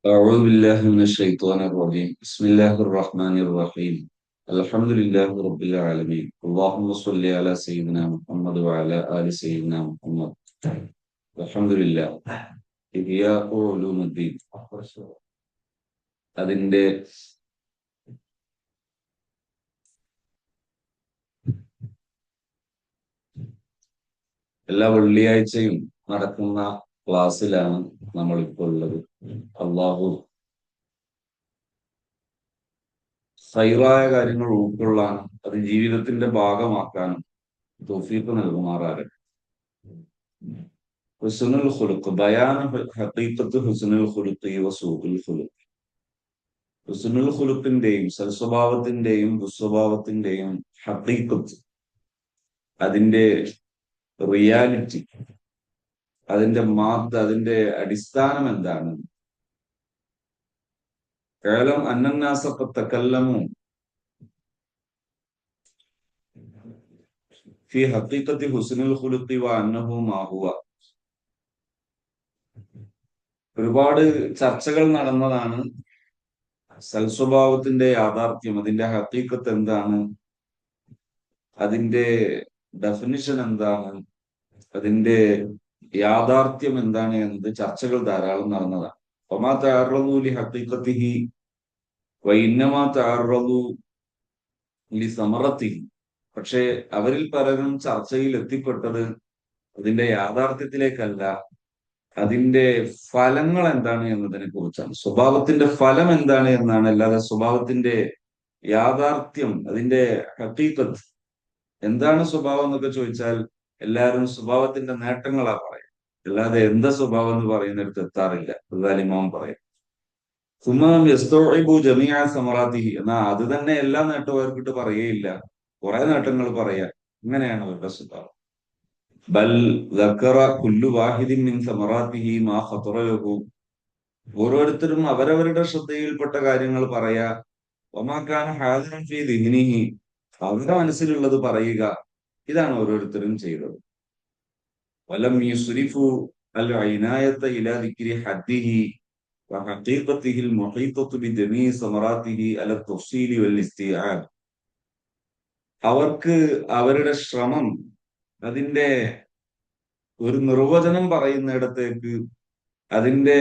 أعوذ بالله من الشيطان الرجيم بسم الله الرحمن الرحيم الحمد لله رب العالمين اللهم صل على سيدنا محمد وعلى آل سيدنا محمد الحمد لله إحياء علوم الدين അതിന്റെ എല്ലാ വെള്ളിയാഴ്ചയും നടക്കുന്ന ക്ലാസ്സിലാണ് നമ്മളിപ്പോൾ ഉള്ളത്. അള്ളാഹു ഹൈറായ കാര്യങ്ങൾ ഉൾക്കൊള്ളാനും അത് ജീവിതത്തിന്റെ ഭാഗമാക്കാനും തൗഫീഖ് നൽകുമാറാകട്ടെ. ഹുസ്നുൽ ഖുലുഖ് ബയാന ഹഖീഖത്ത് ഹുസ്നുൽ ഖുലുഖി വസൂഖുൽ ഖുലുഖ്. ഹുസ്നുൽ ഖുലുഖിന്റെയും സൽസ്വഭാവത്തിന്റെയും ദുസ്വഭാവത്തിന്റെയും ഹഖീഖത്ത്, അതിന്റെ റിയാലിറ്റി, അതിന്റെ അതിന്റെ അടിസ്ഥാനം എന്താണ്? കേവലം അന്നന്നാസ തകല്ലമു ഫി ഹഖീഖത്തി ഹുസ്നുൽ ഖുലുഖി വ അന്നഹു മാ ഹുവ. ഒരുപാട് ചർച്ചകൾ നടന്നതാണ്. സൽസ്വഭാവത്തിന്റെ യാഥാർത്ഥ്യം, അതിന്റെ ഹഖീഖത്ത് എന്താണ്, അതിന്റെ ഡെഫിനിഷൻ എന്താണ്, അതിന്റെ യാഥാർത്ഥ്യം എന്താണ് എന്നത് ചർച്ചകൾ ധാരാളം നടന്നതാണ്. ഒമാ തഅറളു ലി ഹഖീഖത്തിഹി വഇന്നമാ തഅറളു ലി സമറത്തിഹി. പക്ഷേ അവരിൽ പലരും ചർച്ചയിൽ എത്തിപ്പെട്ടത് അതിന്റെ യാഥാർത്ഥ്യത്തിലേക്കല്ല, അതിന്റെ ഫലങ്ങൾ എന്താണ് എന്നതിനെ കുറിച്ചാണ്. സ്വഭാവത്തിന്റെ ഫലം എന്താണ് എന്നാണ്, അല്ലാതെ സ്വഭാവത്തിന്റെ യാഥാർത്ഥ്യം, അതിന്റെ ഹഖീഖത്ത് എന്താണ് സ്വഭാവം എന്നൊക്കെ ചോദിച്ചാൽ എല്ലാവരും സ്വഭാവത്തിന്റെ നേട്ടങ്ങളാ പറയാം, അല്ലാതെ എന്താ സ്വഭാവം എന്ന് പറയുന്നിടത്ത് എത്താറില്ല. ഇമാം പറയും സുമ്മാം യസ്തൗഇബു ജമീഅ സമറാത്തിഹി. എന്നാ അത് തന്നെ എല്ലാ നേട്ടവും അവർക്കിട്ട് പറയുകയില്ല, കുറെ നേട്ടങ്ങൾ പറയാം. ഇങ്ങനെയാണ് അവരുടെ സ്വഭാവം. ബൽ ദക്കറ കുല്ലു വാഹിദിൻ മിൻ സമറാത്തിഹി മാ ഖതറ ലഹു. ഓരോരുത്തരും അവരവരുടെ ശ്രദ്ധയിൽപ്പെട്ട കാര്യങ്ങൾ പറയാ. വമാ കാന ഹാദിറൻ ഫീ ദിഹ്നിഹി. അവരുടെ മനസ്സിലുള്ളത് പറയുക. ഇതാണ് ഓരോരുത്തരും ചെയ്തത്. വലം യുസ്രിഫു അൽ ഇനായത ഇലാ ദിക്രി ഹദ്ദിഹി വഹഖീഖത്തിഹി അൽ മുഹീതതു ബിജമീഇ സമറാത്തിഹി അല തഫ്സീലി വൽ ഇസ്തിആബ്. അവർക്ക് അവരുടെ ശ്രമം അതിന്റെ ഒരു നിർവചനം പറയുന്നിടത്തേക്ക്, അതിന്റെ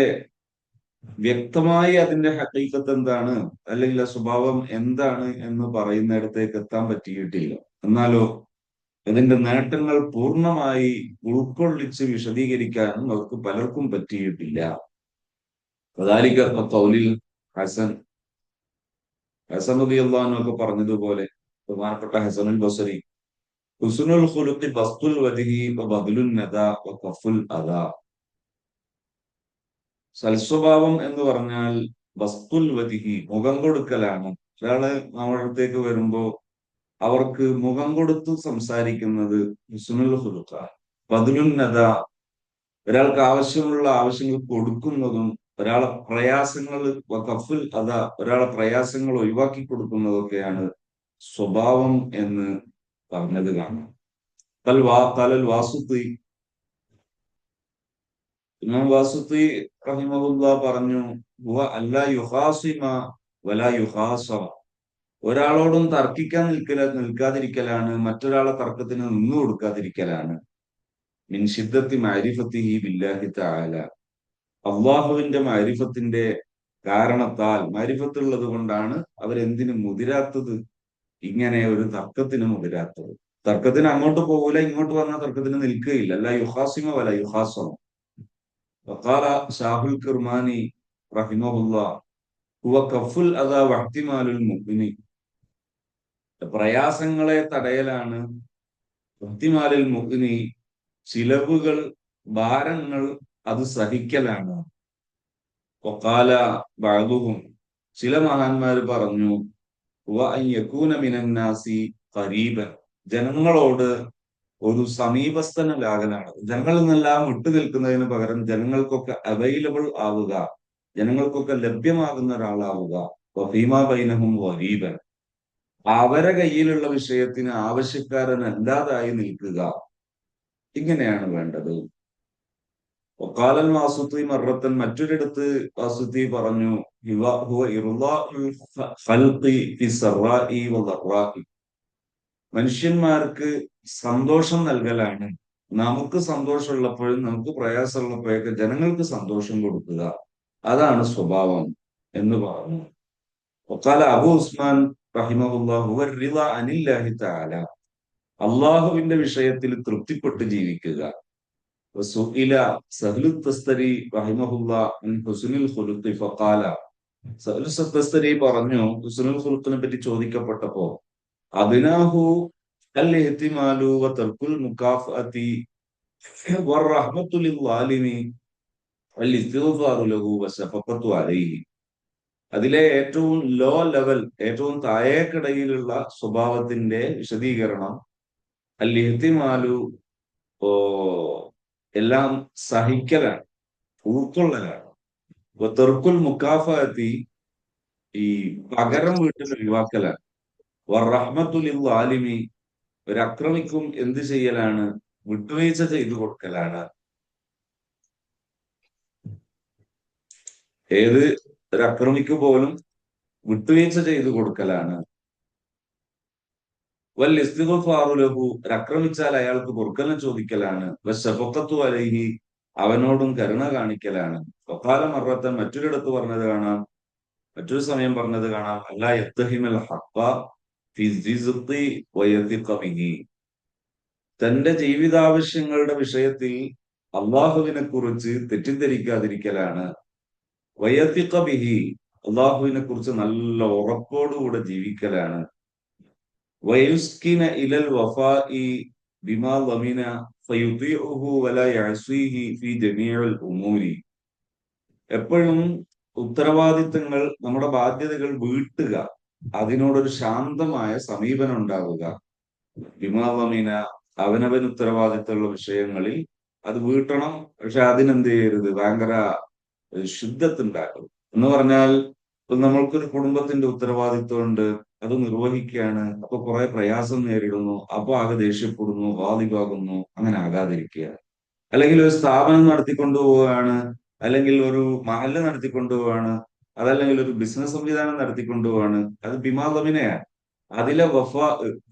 വ്യക്തമായി അതിന്റെ ഹഖീഖത്ത് എന്താണ്, അല്ലെങ്കിൽ ആ സ്വഭാവം എന്താണ് എന്ന് പറയുന്നിടത്തേക്ക് എത്താൻ പറ്റിയിട്ടില്ല. എന്നാലോ അതിന്റെ നേട്ടങ്ങൾ പൂർണ്ണമായി ഉൾക്കൊള്ളിച്ച് വിശദീകരിക്കാനും അവർക്ക് പലർക്കും പറ്റിയിട്ടില്ല. ഖൗലിൽ ഹസൻ ഹസൻ റളിയല്ലാഹു അൻഹു ഒക്കെ പറഞ്ഞതുപോലെ, ബഹുമാനപ്പെട്ട ഹസനുൽ ബസരി, ഹുസ്നുൽ ഖുലുഖി ബസ്തുൽ വജ്ഹി വ ബദ്ലുൻ നദാ വ കഫുൽ അദാ. സൽസ്വഭാവം എന്ന് പറഞ്ഞാൽ ബസ്തുൽ വജ്ഹി, മുഖം കൊടുക്കലാണ്. ഒരാള് നമ്മുടെ അടുത്തേക്ക് വരുമ്പോ അവർക്ക് മുഖം കൊടുത്ത് സംസാരിക്കുന്നത് ഹുസ്നുൽ ഖുലുഖാണ്. ബദ്ലുൻ നദാ, ഒരാൾക്ക് ആവശ്യമുള്ള ആവശ്യങ്ങൾ കൊടുക്കുന്നതും ഒരാളെ പ്രയാസങ്ങൾ, കഫുൽ അതാ, ഒരാളെ പ്രയാസങ്ങൾ ഒഴിവാക്കി കൊടുക്കുന്നതൊക്കെയാണ് സ്വഭാവം എന്ന് പറഞ്ഞത് കാണാം. വാസുത്തി, ഇമാം വാസുത്തി റഹിമഹുല്ലാ പറഞ്ഞു, അല്ലാ യുഹാസിമ വലാ യുഹാസമ. ഒരാളോടും തർക്കിക്കാൻ നിൽക്കാതിരിക്കലാണ്, മറ്റൊരാളെ തർക്കത്തിന് നിന്നു കൊടുക്കാതിരിക്കലാണ്. മിൻ ശിദ്ദത്തി മഅരിഫത്തിഹി ബില്ലാഹി തആല. അള്ളാഹുവിന്റെ മഅരിഫത്തിന്റെ കാരണത്താൽ, മഅരിഫത്തുള്ളത് കൊണ്ടാണ് അവരെന്തിനു മുതിരാത്തത്, ഇങ്ങനെ ഒരു തർക്കത്തിന് മുതിരാത്തത്. തർക്കത്തിന് അങ്ങോട്ട് പോകൂല, ഇങ്ങോട്ട് വന്നാൽ തർക്കത്തിന് നിൽക്കുകയില്ല. അല്ല യുഹാസിമ വല യുഹാസമ. വഖാല ഷാഹുൽ കിർമാനി റഹിമഹുല്ലാ ഹുവ കഫുൽ അദാ വഹ്തിമാലുൽ മുഅ്മിനി. പ്രയാസങ്ങളെ തടയലാണ് വഹ്തിമാലുൽ മുഅ്മിനി, ചിലവുകൾ, ഭാരങ്ങൾ അത് സഹിക്കലാണ്. വഖാല ബഅദുഹും, ചില മഹാന്മാര് പറഞ്ഞു, വ അൻ യകൂന മിനന്നാസി ഖരീബൻ, ജനങ്ങളോട് ഒരു സമീപസ്ഥനാകലാണ്. ജനങ്ങളിൽ നിന്നെല്ലാം വിട്ടു നിൽക്കുന്നതിന് പകരം ജനങ്ങൾക്കൊക്കെ അവൈലബിൾ ആവുക, ജനങ്ങൾക്കൊക്കെ ലഭ്യമാകുന്ന ഒരാളാവുക. വഫീമാ ബൈനഹും ഗരീബൻ, അവരെ കയ്യിലുള്ള വിഷയത്തിന് ആവശ്യക്കാരനല്ലാതായി നിൽക്കുക. ഇങ്ങനെയാണ് വേണ്ടത്. വഖാലൽ വാസുത്തി മറത്തൻ, മറ്റൊരിടത്ത് വാസുത്തി പറഞ്ഞു, ഹുവ ഇർളാഉൽ ഖൽഖി ഫി സറാഇ വദറാഇ, മനുഷ്യന്മാർക്ക് സന്തോഷം നൽകലാണ്. നമുക്ക് സന്തോഷമുള്ളപ്പോഴും നമുക്ക് പ്രയാസമുള്ളപ്പോഴൊക്കെ ജനങ്ങൾക്ക് സന്തോഷം കൊടുക്കുക, അതാണ് സ്വഭാവം എന്ന് പറഞ്ഞു. വഖാല അബൂ ഉസ്മാൻ റഹിമഹുല്ലാഹു ഹുവ റിള അനില്ലാഹി തആല, അള്ളാഹുവിന്റെ വിഷയത്തിൽ തൃപ്തിപ്പെട്ട് ജീവിക്കുക. വസുഇല സഹ്ലു തസ്തരി റഹിമഹുല്ലാഹ് അൻ ഹുസ്നുൽ ഖുലുഖി ഫഖാല, സഹ്ലു തസ്തരി പറഞ്ഞു, ഹുസ്നുൽ ഖുലുഖിനെ പറ്റി ചോദിക്കപ്പെട്ടപ്പോ, അദ്നാഹു അൽ ഇഹ്തിമാലു വ തർക്കുൽ മുകാഫഅതി വറഹ്മത്തു ലിൽ ളാലിമി വൽ ഇസ്തിഗ്ഫാറു ലഹു വശഫഖത്തു അലൈഹി, അതിലെ ഏറ്റവും ലോ ലെവൽ, ഏറ്റവും താഴേക്കിടയിലുള്ള സ്വഭാവത്തിന്റെ വിശദീകരണം അൽ ഇഹ്തിമാലു, ഓ എല്ലാം സഹിക്കലാണ്, ഉൾക്കൊള്ളലാണ്. തെർക്കുൽ മുക്കാഫഅത്തി, ഈ പകരം വീട്ടിൽ ഒഴിവാക്കലാണ്. വറഹ്മത്തുൽ ആലിമി, ഒരു അക്രമിക്കും എന്ത് ചെയ്യലാണ്, വിട്ടുവീഴ്ച ചെയ്തു കൊടുക്കലാണ്. ഏത് ഒരു അക്രമിക്ക് പോലും വിട്ടുവീഴ്ച ചെയ്തു കൊടുക്കലാണ്. വൽ ഇസ്തിഗ്ഫാറു ലഹു, ആക്രമിച്ചാൽ അയാൾക്ക് പൊറുക്കലിനെ ചോദിക്കലാണ്. വശഫഖത്തു അലൈഹി, അവനോടും കരുണ കാണിക്കലാണ്. വഖാല മറത്തൻ, മറ്റൊരിടത്ത് പറഞ്ഞത് കാണാം, മറ്റൊരു സമയം പറഞ്ഞത് കാണാം, അല്ലാ യത്തഹിമൽ ഹഖ്ഖ ഫി റിസ്ഖി വയതിഖ ബിഹി, തന്റെ ജീവിതാവശ്യങ്ങളുടെ വിഷയത്തിൽ അള്ളാഹുവിനെ കുറിച്ച് തെറ്റിദ്ധരിക്കാതിരിക്കലാണ്. വയതിഖ ബിഹി, അള്ളാഹുവിനെ കുറിച്ച് നല്ല ഉറപ്പോടുകൂടെ ജീവിക്കലാണ്. വയുസ്കിന ഇലൽ വഫാഇ ബിമാ ളമിന ഫയുതിഉഹു വലാ യഅസിഹി ഫി ജമീഉൽ ഉമൂരി, എപ്പോഴും ഉത്തരവാദിത്തങ്ങൾ, നമ്മുടെ ബാധ്യതകൾ വീട്ടുക, അതിനോടൊരു ശാന്തമായ സമീപനം ഉണ്ടാവുക. ബിമാ ളമിന, അവനവൻ ഉത്തരവാദിത്തമുള്ള വിഷയങ്ങളിൽ അത് വീട്ടണം. പക്ഷെ അതിനെന്ത് ചെയ്യരുത്, ഭയങ്കര ശുദ്ധത്തുണ്ടാക്കും എന്ന് പറഞ്ഞാൽ, ഇപ്പൊ നമ്മൾക്കൊരു കുടുംബത്തിന്റെ ഉത്തരവാദിത്വമുണ്ട്, അത് നിർവഹിക്കുകയാണ്, അപ്പൊ കുറെ പ്രയാസം നേരിടുന്നു, അപ്പൊ ആകെ ദേഷ്യപ്പെടുന്നു, വാദിഭാകുന്നു, അങ്ങനെ ആകാതിരിക്കുക. അല്ലെങ്കിൽ ഒരു സ്ഥാപനം നടത്തിക്കൊണ്ടു പോവുകയാണ്, അല്ലെങ്കിൽ ഒരു മഹല്ല് നടത്തിക്കൊണ്ടു പോവാണ്, അതല്ലെങ്കിൽ ഒരു ബിസിനസ് സംവിധാനം നടത്തിക്കൊണ്ടു പോവാണ്, അത് ബിമാദമിനെയാണ്. അതിലെ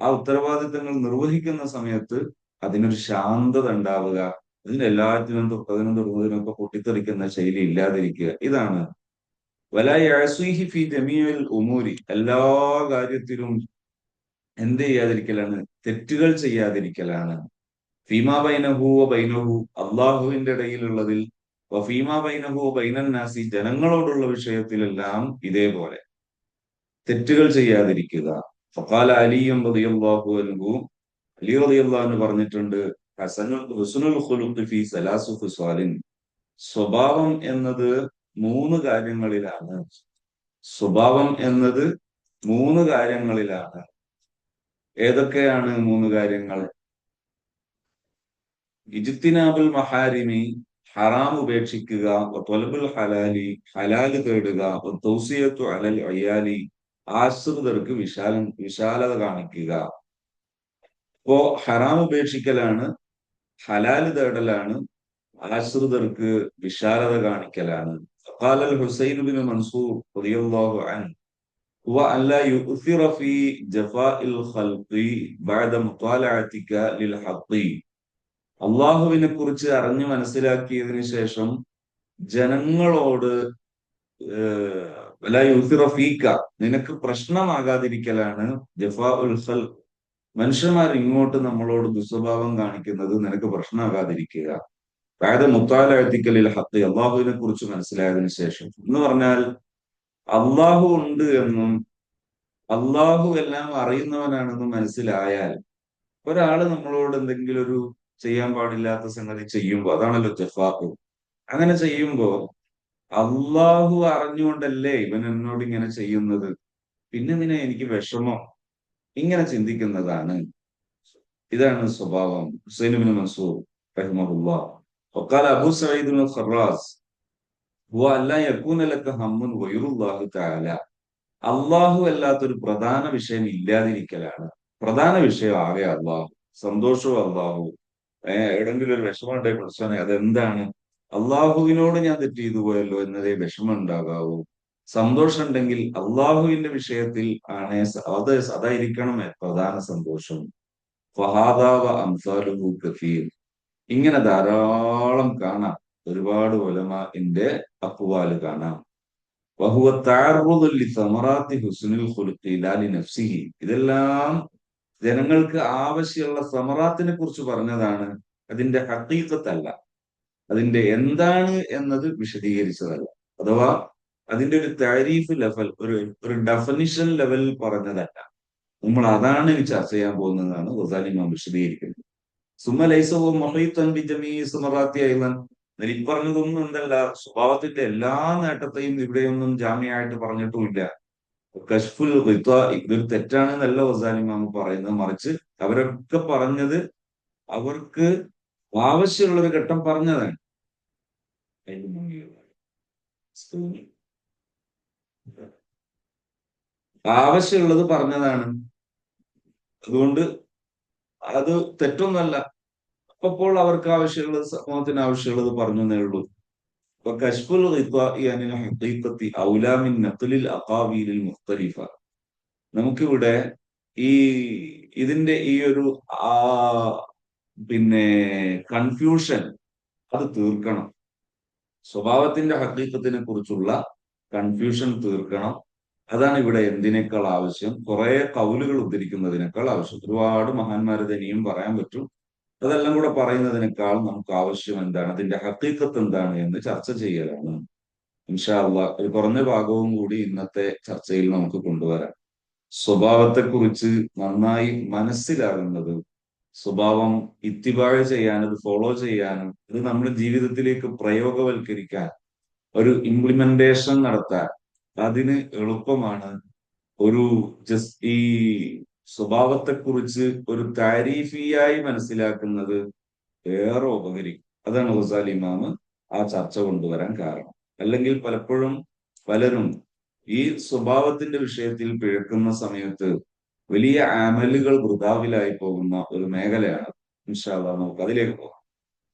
ആ ഉത്തരവാദിത്തങ്ങൾ നിർവഹിക്കുന്ന സമയത്ത് അതിനൊരു ശാന്തത ഉണ്ടാവുക, അതിന്റെ എല്ലാത്തിനും തൊട്ടതിനും തൊടുന്നതിനും ഒക്കെ പൊട്ടിത്തെറിക്കുന്ന ശൈലി ഇല്ലാതിരിക്കുക. ഇതാണ് വലാ യഅസിഹി ഫി ജമീഇൽ ഉമൂരി, എല്ലാ കാര്യത്തിലും എന്ത് ചെയ്യാതിരിക്കലാണ്, തെറ്റുകൾ ചെയ്യാതിരിക്കലാണ്. ഫീമാ ബൈനഹു വ ബൈനഹു, അള്ളാഹുവിന്റെ ഇടയിലുള്ളതിൽ, ഫീമാ ബൈനഹു വ ബൈനൻ നാസി, ജനങ്ങളോടുള്ള വിഷയത്തിലെല്ലാം ഇതേപോലെ തെറ്റുകൾ ചെയ്യാതിരിക്കുക. ഫഖാല അലിയും റളിയല്ലാഹു അൻഹു, അലി റളിയല്ലാഹു അൻഹു പറഞ്ഞിട്ടുണ്ട്, ഹുസ്നുൽ ഖുലുഖി ഫീ സലാസു ഖിസാലിൻ, സ്വഭാവം എന്നത് മൂന്ന് കാര്യങ്ങളിലാണ്. സ്വഭാവം എന്നത് മൂന്ന് കാര്യങ്ങളിലാണ്. ഏതൊക്കെയാണ് മൂന്ന് കാര്യങ്ങൾ? ഇജ്തിനാബുൽ മഹാരിമി, ഹറാം ഉപേക്ഷിക്കുക. ത്വലബുൽ ഹലാലി, ഹലാല് തേടുക. തൗസിയത്തു അലൽ അയാലി, ആശ്രിതർക്ക് വിശാലത കാണിക്കുക. ഇപ്പോ ഹറാം ഉപേക്ഷിക്കലാണ്, ഹലാല് തേടലാണ്, ആശ്രിതർക്ക് വിശാലത കാണിക്കലാണ്. ഖാലൽ ഹുസൈൻ ബിൻ മൻസൂർ റളിയല്ലാഹു അൻഹു, ഹുവ അല്ലാ യുഅ്സിറ ഫീ ജഫാഇൽ ഖൽഖി ബഅദ മുതാലഅതിക ലിൽ ഹഖ്, അള്ളാഹുവിനെ കുറിച്ച് അറിഞ്ഞു മനസ്സിലാക്കിയതിനു ശേഷം ജനങ്ങളോട് വലാ യുഅ്സിറ ഫീക, നിനക്ക് പ്രശ്നമാകാതിരിക്കലാണ് ജഫാ ഉൽ ഖൽഖ്, മനുഷ്യന്മാർ ഇങ്ങോട്ട് നമ്മളോട് ദുസ്വഭാവം കാണിക്കുന്നത് നിനക്ക് പ്രശ്നമാകാതിരിക്കുക. അതായത് മുത്താലത്തിക്കലിൽ ഹത്ത്, അള്ളാഹുവിനെ കുറിച്ച് മനസ്സിലായതിനു ശേഷം എന്ന് പറഞ്ഞാൽ, അള്ളാഹു ഉണ്ട് എന്നും അള്ളാഹു എല്ലാം അറിയുന്നവനാണെന്നും മനസ്സിലായാൽ, ഒരാള് നമ്മളോട് എന്തെങ്കിലും ഒരു ചെയ്യാൻ പാടില്ലാത്ത സംഗതി ചെയ്യുമ്പോ, അതാണല്ലോ ജഫാഖ്, അങ്ങനെ ചെയ്യുമ്പോ അള്ളാഹു അറിഞ്ഞുകൊണ്ടല്ലേ ഇവൻ എന്നോട് ഇങ്ങനെ ചെയ്യുന്നത്, പിന്നെ നിന്നെ എനിക്ക് വിഷമം, ഇങ്ങനെ ചിന്തിക്കുന്നതാണ്. ഇതാണ് സ്വഭാവം. ഹുസൈൻ ഇബ്നു മൻസൂർ റഹിമഹുല്ലാഹ്. വഖാല അബൂ സഈദ് അൽ ഖറാസ്, ഹുവ അല്ലാ യകൂന ലക ഹമ്മുൻ ഗൈറുല്ലാഹി തആല, അള്ളാഹു അല്ലാത്തൊരു പ്രധാന വിഷയം ഇല്ലാതിരിക്കലാണ്. പ്രധാന വിഷയം ആകെ അള്ളാഹു, സന്തോഷവും അള്ളാഹു. എവിടെങ്കിലും ഒരു വിഷമം ഉണ്ടെങ്കിൽ പ്രശ്നം, അതെന്താണ്? അള്ളാഹുവിനോട് ഞാൻ തെറ്റ് ചെയ്തു പോയല്ലോ എന്നതേ വിഷമം ഉണ്ടാകാവൂ. സന്തോഷം ഉണ്ടെങ്കിൽ അള്ളാഹുവിന്റെ വിഷയത്തിൽ ആണ് അതായിരിക്കണം പ്രധാന സന്തോഷം. ഫഹാദാവ അംസാലുഹു കസീർ. ഇങ്ങനെ ധാരാളം കാണാം. ഒരുപാട് ഉലമാഇന്റെ അഖ്വാല് കാണാം. വഹുവ തഅർറുദു ലിസമറാത്തി ഹുസ്നിൽ ഖുലുഖി ലാ ലിനഫ്സിഹി. ഇതെല്ലാം ജനങ്ങൾക്ക് ആവശ്യമുള്ള സമറാത്തിനെ കുറിച്ച് പറഞ്ഞതാണ്, അതിന്റെ ഹഖീഖത്തല്ല, അതിന്റെ എന്താണ് എന്നത് വിശദീകരിച്ചതല്ല. അഥവാ അതിന്റെ ഒരു താരീഫ് ലെവൽ, ഒരു ഡെഫിനിഷൻ ലെവൽ പറഞ്ഞതല്ല. നമ്മൾ അതാണ് ഇനി ചർച്ച ചെയ്യാൻ പോകുന്നതാണ് ഗസാലി ഇമാം വിശദീകരിക്കുന്നത്. സുമ്മ ലൈസഹു മുഹീത്തൻ ബിജമീഇ സമറാത്തി അയ്ളൻ. എന്നാൽ ഈ പറഞ്ഞതൊന്നും എന്തല്ല, സ്വഭാവത്തിന്റെ എല്ലാ നേട്ടത്തെയും ഇവിടെയൊന്നും ജാമ്യമായിട്ട് പറഞ്ഞിട്ടുമില്ല. കശ്ഫുൽ ഖിത്വാ ഇതൊരു തെറ്റാണെന്നല്ല ഗസാലി ഇമാം പറയുന്നത്, മറിച്ച് അവരൊക്കെ പറഞ്ഞത് അവർക്ക് ആവശ്യമുള്ള ഒരു ഘട്ടം പറഞ്ഞതാണ്. ആവശ്യമുള്ളത് പറഞ്ഞതാണ്. അതുകൊണ്ട് അത് തെറ്റൊന്നല്ല. അപ്പോൾ അവർക്ക് ആവശ്യമുള്ളത്, സമൂഹത്തിന് ആവശ്യമുള്ളത് പറഞ്ഞു എന്നേ ഉള്ളൂ. കശ്ഫുൽ ഖിത്വാഇ അനിൽ ഹഖീഖത്തി ഔലാ മിൻ നഖ്ലിൽ അഖാവീലിൽ മുഖ്തലിഫ. നമുക്കിവിടെ ഈ ഇതിന്റെ ഈ ഒരു ആ പിന്നെ കൺഫ്യൂഷൻ അത് തീർക്കണം. സ്വഭാവത്തിന്റെ ഹഖീഖത്തിനെ കുറിച്ചുള്ള കൺഫ്യൂഷൻ തീർക്കണം. അതാണ് ഇവിടെ എന്തിനേക്കാൾ ആവശ്യം, കുറെ കൗലുകൾ ഉദ്ധരിക്കുന്നതിനേക്കാൾ ആവശ്യം. ഒരുപാട് മഹാന്മാരെ ഇനിയും പറയാൻ പറ്റും. അതെല്ലാം കൂടെ പറയുന്നതിനേക്കാൾ നമുക്ക് ആവശ്യം എന്താണ്, അതിന്റെ ഹഖീഖത്ത് എന്താണ് എന്ന് ചർച്ച ചെയ്യലാണ്. ഇൻഷാ അള്ളാഹ് ഒരു കുറഞ്ഞ ഭാഗവും കൂടി ഇന്നത്തെ ചർച്ചയിൽ നമുക്ക് കൊണ്ടുവരാം. സ്വഭാവത്തെക്കുറിച്ച് നന്നായി മനസ്സിലാകുന്നത്, സ്വഭാവം ഇത്തിബാഴ് ചെയ്യാനും അത് ഫോളോ ചെയ്യാനും ഇത് നമ്മുടെ ജീവിതത്തിലേക്ക് പ്രയോഗവൽക്കരിക്കാൻ, ഒരു ഇംപ്ലിമെന്റേഷൻ നടത്താൻ അതിന് എളുപ്പമാണ്. ഒരു ഈ സ്വഭാവത്തെക്കുറിച്ച് ഒരു താരീഫിയായി മനസ്സിലാക്കുന്നത് ഏറെ ഉപകരിക്കും. അതാണ് ഗസാലി ഇമാമ് ആ ചർച്ച കൊണ്ടുവരാൻ കാരണം. അല്ലെങ്കിൽ പലപ്പോഴും പലരും ഈ സ്വഭാവത്തിന്റെ വിഷയത്തിൽ പിഴക്കുന്ന സമയത്ത് വലിയ അമലുകൾ വൃഥാവിലായി പോകുന്ന ഒരു മേഖലയാണ്. ഇൻഷാ അല്ലാഹ് നമുക്ക് അതിലേക്ക് പോകാം.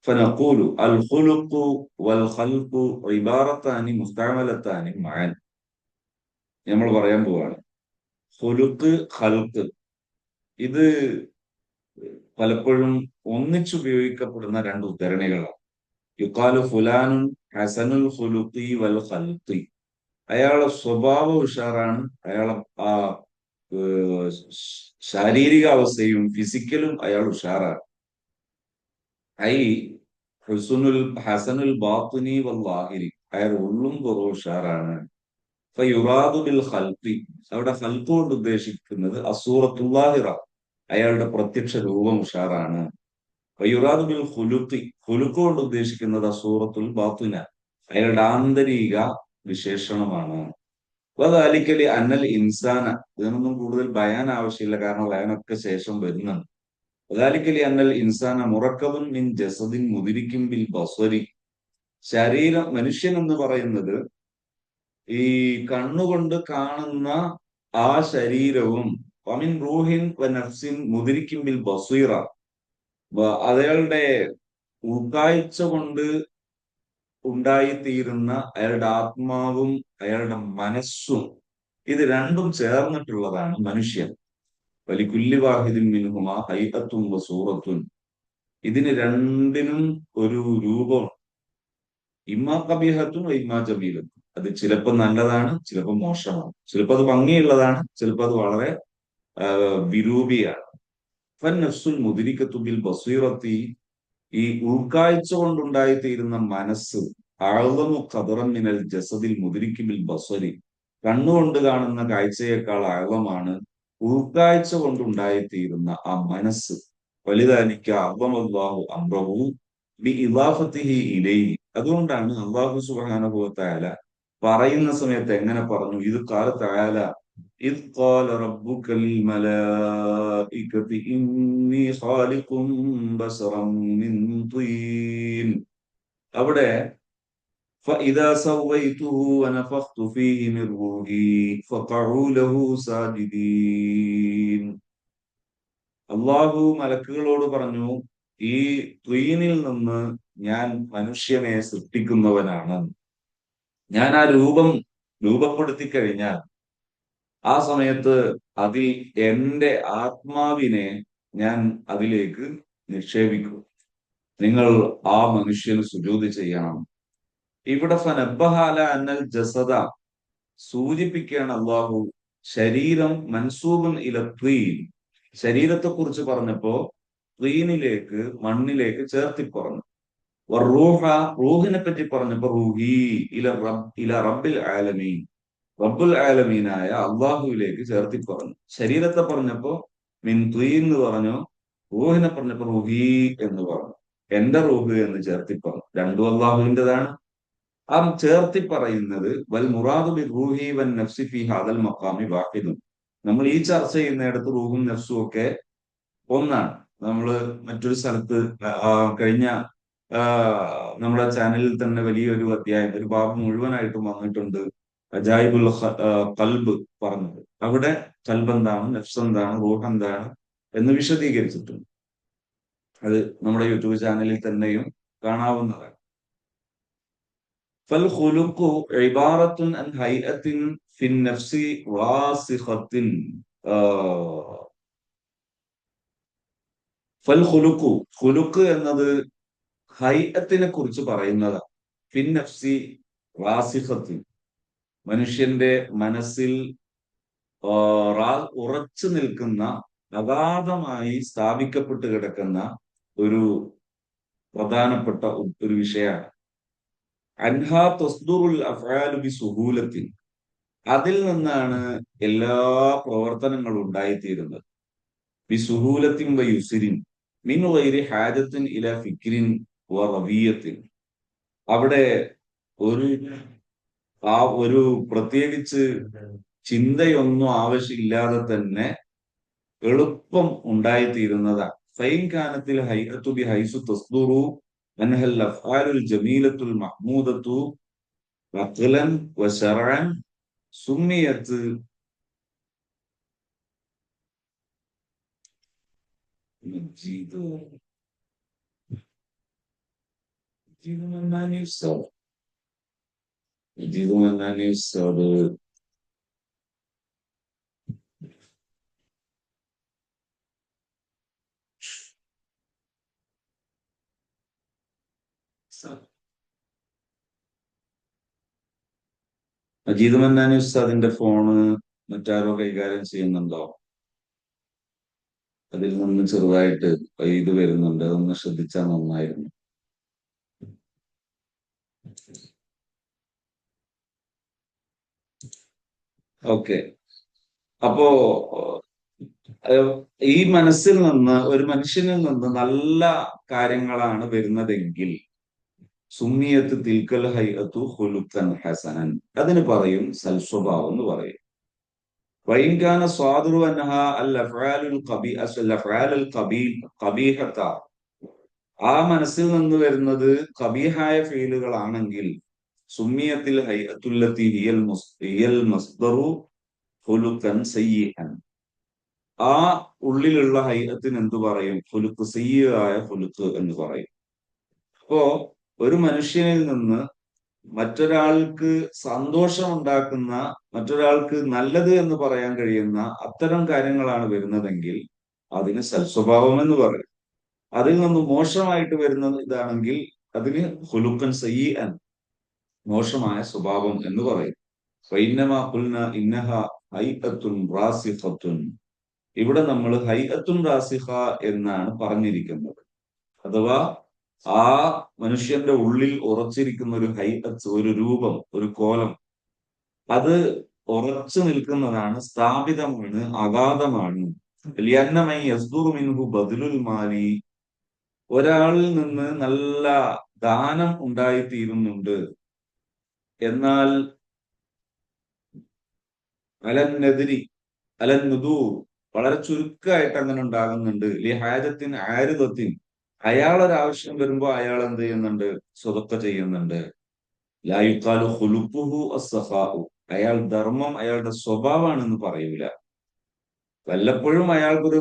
ഫനഖൂലു അൽ ഖുലുഖു വൽ ഖൽഖു ഇബാറത്താനി മുസ്തഅമലത്താനി മഅൻ. നമ്മൾ പറയാൻ പോവാണ് ഖുലുഖ് ഖൽഖ്, ഇത് പലപ്പോഴും ഒന്നിച്ചുപയോഗിക്കപ്പെടുന്ന രണ്ട് ഉദ്ധരണികളാണ്. യുഖാലു ഫുലാനുൻ ഹസനുൽ ഖുലുഖി വൽ ഖൽഖി. അയാളെ സ്വഭാവം ഉഷാറാണ്, അയാളെ ആ ശാരീരിക അവസ്ഥയും ഫിസിക്കലും അയാൾ ഉഷാറാണ്. ഐ ഹസനുൽ ബാത്തിനി വൽ ലാഹിരി. അയാൾ ഉള്ളും പുറവും ഉഷാറാണ്. ഫയുറാദു ബിൽ ഖൽഖി. അവിടെ ഖൽഖ് കൊണ്ട് ഉദ്ദേശിക്കുന്നത് അസൂറത്തുൽ ലാഹിറ, അയാളുടെ പ്രത്യക്ഷ രൂപം ഉഷാറാണ്. വയുറാദു ബിൽ ഖുലുഖി. ഖുലുഖ് കൊണ്ട് ഉദ്ദേശിക്കുന്നത് അസൂറത്തുൽ ബാത്തിന, അയാളുടെ ആന്തരിക വിശേഷണമാണ്. വദാലിക അന്നൽ ഇൻസാന. ഇതിനൊന്നും കൂടുതൽ ബയാൻ ആവശ്യമില്ല, കാരണം ബയാനൊക്കെ ശേഷം വരുന്നുണ്ട്. വദാലിക അന്നൽ ഇൻസാന മുറക്കബുൻ മിൻ ജസദിൻ മുദ്രികിൻ ബിൽ ബസ്വരി. ശരീരം, മനുഷ്യൻ എന്ന് പറയുന്നത് ഈ കണ്ണുകൊണ്ട് കാണുന്ന ആ ശരീരവും വമിൻ റൂഹിൻ വ നഫ്സിൻ മുദ്രികിൻ ബിൽ ബസ്വീറ. അയാളുടെ ഉൾക്കാഴ്ച കൊണ്ട് ഉണ്ടായിത്തീരുന്ന അയാളുടെ ആത്മാവും അയാളുടെ മനസ്സും, ഇത് രണ്ടും ചേർന്നിട്ടുള്ളതാണ് മനുഷ്യൻ. വലികുല്ലി വാഹിദിൻ മിൻഹുമാ ഹൈഅത്തുൻ വ സൂറത്തുൻ. ഇതിന് രണ്ടിനും ഒരു രൂപം, ഇമ്മാ ഖബീഹത്തുൻ വ ഇമ്മാ ജമീലത്തുൻ. അത് ചിലപ്പോൾ നല്ലതാണ്, ചിലപ്പോൾ മോശമാണ്, ചിലപ്പോൾ അത് ഭംഗിയുള്ളതാണ്, ചിലപ്പോൾ അത് വളരെ വിരൂപിയാണ്. ഫന്നഫ്സുൽ മുദ്രികത്തു ബിൽ ബസീറത്തി. ഈ ഉൾക്കാഴ്ച കൊണ്ടുണ്ടായിത്തീരുന്ന മനസ്സ് അഅ്ളമു ഖദറൻ മിനൽ ജസദിൽ മുദ്രികി ബിൽ ബസരി. കണ്ണുകൊണ്ട് കാണുന്ന കാഴ്ചയേക്കാൾ അഅ്ളമാണ് ഉൾക്കാഴ്ച കൊണ്ടുണ്ടായിത്തീരുന്ന ആ മനസ്സ്. വലിദാലിക അഅ്ളമല്ലാഹു അംറഹു ബി ഇളാഫത്തിഹി ഇലൈഹി. അതുകൊണ്ടാണ് അല്ലാഹു സുബ്ഹാനഹു വ തആല പറയുന്ന സമയത്ത് എങ്ങനെ പറഞ്ഞു, ഇത് ഖാല തആല ഇദ് ഖാല റബ്ബുക ലിൽ മലായികതി ഇന്നി ഖാലിഖും ബശറൻ മിൻ തീൻ. അവിടെ فإذا سويته ونفخت فيه من روحي فقعوا له ساجدين. അള്ളാഹു മലക്കുകളോട് പറഞ്ഞു, ഈ ത്വീനിൽ നിന്ന് ഞാൻ മനുഷ്യനെ സൃഷ്ടിക്കുന്നവനാണ്. ഞാൻ ആ രൂപപ്പെടുത്തി കഴിഞ്ഞാൽ ആ സമയത്ത് അതിൽ എന്റെ ആത്മാവിനെ ഞാൻ അതിലേക്ക് നിക്ഷേപിക്കും. നിങ്ങൾ ആ മനുഷ്യന് സുജൂദ് ചെയ്യണം. ഇവിടെ ഫനബ്ബഹാല അന്നൽ ജസദ സൂചിപ്പിക്കുകയാണ് അള്ളാഹു ശരീരം മൻസൂബൻ ഇല ത്വീൻ. ശരീരത്തെ കുറിച്ച് പറഞ്ഞപ്പോ ത്വീനിലേക്ക്, മണ്ണിലേക്ക് ചേർത്തി പറഞ്ഞു. റൂഹ, റൂഹിനെ പറ്റി പറഞ്ഞപ്പോ റൂഹി ഇല റബ്ബിൽ ആലമീൻ, റബ്ബുൽ ആലമീനായ അള്ളാഹുവിലേക്ക് ചേർത്തി പറഞ്ഞു. ശരീരത്തെ പറഞ്ഞപ്പോ മിൻ ത്വീൻ എന്ന് പറഞ്ഞു, റൂഹിനെ പറഞ്ഞപ്പോ റൂഹി എന്ന് പറഞ്ഞു. എന്റെ റൂഹ് എന്ന് ചേർത്തി പറഞ്ഞു. രണ്ടും അള്ളാഹുവിൻ്റെതാണ്. ആ ചേർത്തി പറയുന്നത് വൽ മുറാദു ബി റൂഹി വൻ നഫ്സി ഫി ഹാദൽ മഖാമി വാഹിദുൻ. നമ്മൾ ഈ ചർച്ച ചെയ്യുന്നിടത്ത് റൂഹും നഫ്സും ഒക്കെ ഒന്നാണ്. നമ്മള് മറ്റൊരു സ്ഥലത്ത് കഴിഞ്ഞ നമ്മുടെ ചാനലിൽ തന്നെ വലിയൊരു അധ്യായം, ഒരു ബാബ് മുഴുവനായിട്ടും വന്നിട്ടുണ്ട്, അജായിബുൽ കൽബ് പറഞ്ഞത്. അവിടെ കൽബ് എന്താണ്, നഫ്സ് എന്താണ്, റൂഹ് എന്താണ് എന്ന് വിശദീകരിച്ചിട്ടുണ്ട്. അത് നമ്മുടെ യൂട്യൂബ് ചാനലിൽ തന്നെയും കാണാവുന്നതാണ്. فالخلق عبارة عن هيئة في النفس راسخة. ഫൽഖുലുഖു, ഖുലുഖ് എന്നത് ഹൈഅത്തിനെ കുറിച്ച് പറയുന്നതാണ്. ഫിൻ നഫ്സി റാസിഖത്തിൻ, മനുഷ്യന്റെ മനസ്സിൽ ഉറച്ചു നിൽക്കുന്ന, അഗാധമായി സ്ഥാപിക്കപ്പെട്ട് കിടക്കുന്ന ഒരു പ്രധാനപ്പെട്ട ഒരു വിഷയമാണ്. അൻഹാ തസ്ദുറുൽ അഫ്ആലു ബിസുഹൂലത്തിൻ, അതിൽ നിന്നാണ് എല്ലാ പ്രവർത്തനങ്ങളും ഉണ്ടായിത്തീരുന്നത്. ബിസുഹൂലത്തിൻ വയുസ്രിൻ മിൻ ഗൈരി ഹാജത്തിൻ ഇലാ ഫിക്രിൻ വറവിയത്തിൻ. അവിടെ ഒരു പ്രത്യേകിച്ച് ചിന്തയൊന്നും ആവശ്യമില്ലാതെ തന്നെ എളുപ്പം ഉണ്ടായിത്തീരുന്നതാണ്. ഫൈൻ കാനത്തിൽ ഹൈഅത്തു ബി ഹൈസു തസ്ദുറു അൻഹൽ അഫ്ആലുൽ ജമീലത്തുൽ മഹ്മൂദത്തു അഖ്ലൻ വശർഅൻ സുമ്മിയത്ത് മജീദു മന്നാനി ഉസ്താദ്, മജീദു മന്നാനി ഉസ്താദ്. മജീദ് മന്നാനി ഉസ്താദിന്റെ ഫോണ് മറ്റാരോ കൈകാര്യം ചെയ്യുന്നുണ്ടോ? അതിൽ നിന്ന് ചെറുതായിട്ട് ഇത് വരുന്നുണ്ട്, അതൊന്ന് ശ്രദ്ധിച്ചാൽ നന്നായിരുന്നു. ഓക്കെ. അപ്പോ ഈ മനസ്സിൽ നിന്ന്, ഒരു മനുഷ്യനിൽ നിന്ന് നല്ല കാര്യങ്ങളാണ് വരുന്നതെങ്കിൽ സുമ്മിയത്ത് തിൽക്കൽ ഹൈഅത്തു ഖുലുഖൻ ഹസനൻ, അതിന് പറയും സൽസ്വഭാവം എന്ന് പറയും. വൈൻകാന സ്വാദുറു അൻഹ അൽ അഫ്ആലുൽ ഖബീഹത, ആ മനസ്സിൽ നിന്ന് വരുന്നത് ഖബീഹായ ഫീലുകളാണെങ്കിൽ സുമ്മിയത്തിൽ ഹൈഅത്തുല്ലത്തി ഹിയൽ മസ്ദറു ഖുലുഖൻ സയ്യിഅൻ, ആ ഉള്ളിലുള്ള ഹൈഅത്തിന് എന്തു പറയും? ഖുലുഖ്, സയ്യിആയ ഖുലുഖ് എന്ന് പറയും. അപ്പോ ഒരു മനുഷ്യനിൽ നിന്ന് മറ്റൊരാൾക്ക് സന്തോഷമുണ്ടാക്കുന്ന, മറ്റൊരാൾക്ക് നല്ലത് എന്ന് പറയാൻ കഴിയുന്ന അത്തരം കാര്യങ്ങളാണ് വരുന്നതെങ്കിൽ അതിന് സൽസ്വഭാവം എന്ന് പറയും. അതിൽ നിന്ന് മോശമായിട്ട് വരുന്നത് ഇതാണെങ്കിൽ അതിന് ഖുലുഖൻ സയ്യിഅൻ, മോശമായ സ്വഭാവം എന്ന് പറയും. ഫൈന്നമാ ഖുൽന ഇന്നഹ ഹൈഅത്തുൻ റാസിഖത്തുൻ, ഇവിടെ നമ്മൾ ഹൈഅത്തുൻ റാസിഖ എന്നാണ് പറഞ്ഞിരിക്കുന്നത്. അഥവാ ആ മനുഷ്യന്റെ ഉള്ളിൽ ഉറച്ചിരിക്കുന്ന ഒരു ഹൈഅത്ത്, ഒരു രൂപം, ഒരു കോലം, അത് ഉറച്ചു നിൽക്കുന്നതാണ്, സ്ഥാപിതമാണ്, അഗാധമാണ്. ബദലുൽ മാലി, ഒരാളിൽ നിന്ന് നല്ല ദാനം ഉണ്ടായിത്തീരുന്നുണ്ട്. എന്നാൽ അലന്നുദൂർ, വളരെ ചുരുക്കമായിട്ട് അങ്ങനെ ഉണ്ടാകുന്നുണ്ട്. ഹാജത്തിൻ ആരിദത്തിൻ, അയാളൊരാവശ്യം വരുമ്പോ അയാൾ എന്ത് ചെയ്യുന്നുണ്ട്? സ്വതക്ക ചെയ്യുന്നുണ്ട്. ലായുക്കാലു ഖുലുഖുഹു അസ്സഖാഉ, അയാൾ ധർമ്മം, അയാളുടെ സ്വഭാവമാണെന്ന് പറയൂല. വല്ലപ്പോഴും അയാൾക്കൊരു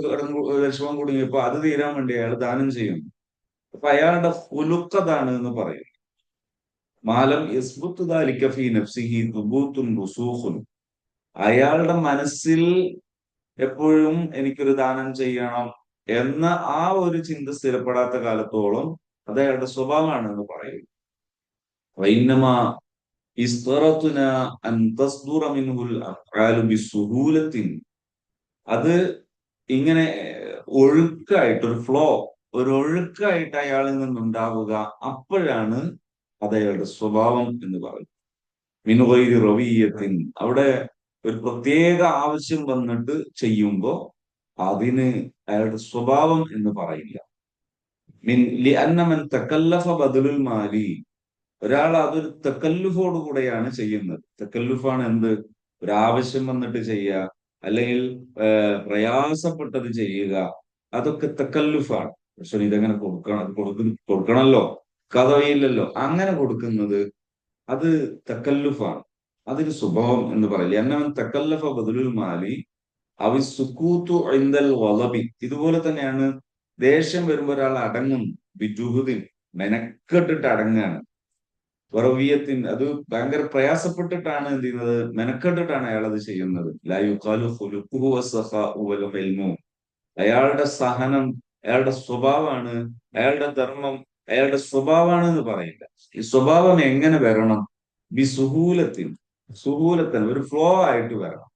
വിഷമം കുടുങ്ങിയപ്പോ അത് തീരാൻ വേണ്ടി അയാൾ ദാനം ചെയ്യും. അപ്പൊ അയാളുടെ ഹുലുക്കതാണ് എന്ന് പറയും. മാലം യസ്ബുത്ത് ദാലിക ഫീ നഫ്സിഹി തുബൂത്തുൻ റുസൂഖുൻ. അയാളുടെ മനസ്സിൽ എപ്പോഴും എനിക്കൊരു ദാനം ചെയ്യണം എന്ന ആ ഒരു ചിന്ത സ്ഥിരപ്പെടാത്ത കാലത്തോളം അത് അയാളുടെ സ്വഭാവമാണ് എന്ന് പറയും. വൈന്നമാ ഇസ്തറത്തുന അൻ തസ്ദുറ മിൻഹുൽ അഫ്ആലു ബിസുഹൂലത്തിൻ. അത് ഇങ്ങനെ ഒഴുക്കായിട്ട് ഒരു ഫ്ലോ, ഒരു ഒഴുക്കായിട്ട് അയാളിൽ നിന്നുണ്ടാവുക, അപ്പോഴാണ് അത് അയാളുടെ സ്വഭാവം എന്ന് പറയും. മിൻ ഗൈരി റവിയ്യത്തിൻ. അവിടെ ഒരു പ്രത്യേക ആവശ്യം വന്നിട്ട് ചെയ്യുമ്പോ അതിന് അയാളുടെ സ്വഭാവം എന്ന് പറയില്ല. മിൻ ലിഅന്ന മൻ തകല്ലഫ ബദലുൽ മാലി. ഒരാൾ അതൊരു തക്കല്ലുഫോട് കൂടെയാണ് ചെയ്യുന്നത്. തക്കല്ലുഫാണ് എന്ത്? ഒരാവശ്യം വന്നിട്ട് ചെയ്യുക, അല്ലെങ്കിൽ പ്രയാസപ്പെട്ടത് ചെയ്യുക, അതൊക്കെ തക്കല്ലുഫാണ്. പക്ഷെ ഇതെങ്ങനെ കൊടുക്കണമല്ലോ, കഥയില്ലല്ലോ, അങ്ങനെ കൊടുക്കുന്നത് അത് തക്കല്ലുഫാണ്. അതിന് സ്വഭാവം എന്ന് പറയില്ല. എന്നവൻ തക്കല്ലഫ ബദലുൽ മാലി അവി സുക്കൂത്തു ഇൻദൽ വളബി. ഇതുപോലെ തന്നെയാണ് ദേഷ്യം വരുമ്പോ ഒരാൾ അടങ്ങുന്നു. ബിജുഹുദിൻ, മെനക്കെട്ടിട്ട് അടങ്ങാണ്. വറവിയത്തിൻ, അത് ഭയങ്കര പ്രയാസപ്പെട്ടിട്ടാണ് എന്ത് ചെയ്യുന്നത്, മെനക്കെട്ടിട്ടാണ് അയാൾ അത് ചെയ്യുന്നത്. ലാ യുഖാലു ഖുലുഖുഹു വസ്സഖാഉ വൽ ഇൽമു. അയാളുടെ സഹനം അയാളുടെ സ്വഭാവമാണ്, അയാളുടെ ധർമ്മം അയാളുടെ സ്വഭാവമാണ് എന്ന് പറയില്ല. ഈ സ്വഭാവം എങ്ങനെ വരണം? ബി സുഹൂലത്തിൻ. സുഹൂലത്തിന് ഒരു ഫ്ലോ ആയിട്ട് വരണം.